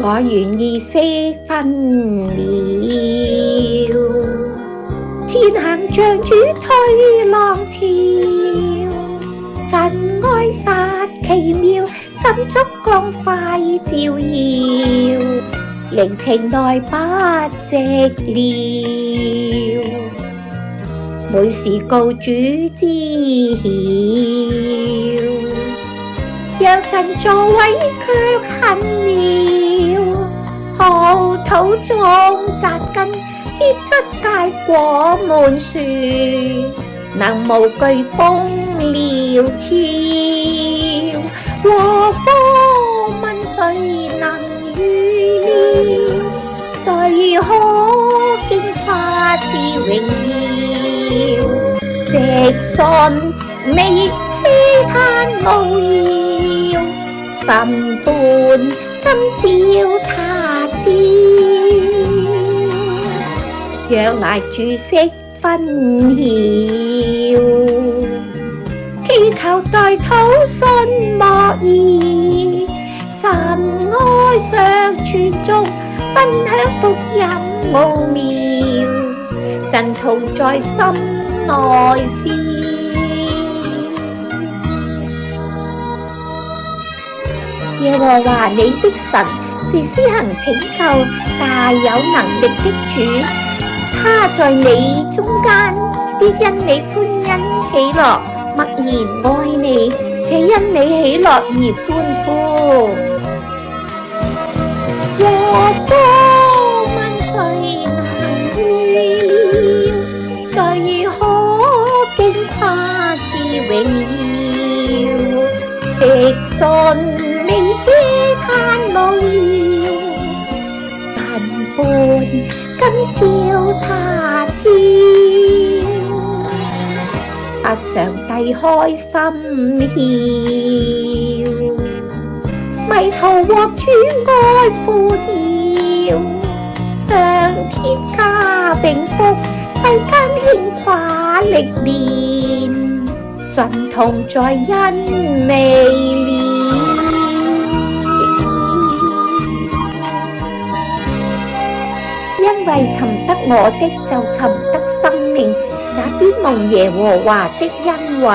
我願意釋分了，前行像主退浪潮，神愛實奇妙，心足光輝照耀，靈情內不寂寥，每時告主知曉，讓神座位卻很渺，好土中扎根，結出佳果滿樹，能無懼風撩潮，和風問誰能預料，誰可經發之榮耀，直信未知他奧耀，心伴今朝他朝，讓賴主釋分曉，祈求代禱信莫疑，神愛常傳頌，分享福音奧妙，神同在心內笑。耶和華你的神是施行拯救、大有能力的主，他在你中間，必因你歡欣喜樂，默然愛你，且因你喜樂而歡呼。和風問誰能預料，誰可經他之榮耀，直信未知他奧耀，神伴今朝他朝，得上帝開心竅，迷途獲主愛呼召，向天家並福，世間牽掛歷練，神同在恩美憐。因為尋得我的就尋得生命，也必蒙耶和華的恩惠。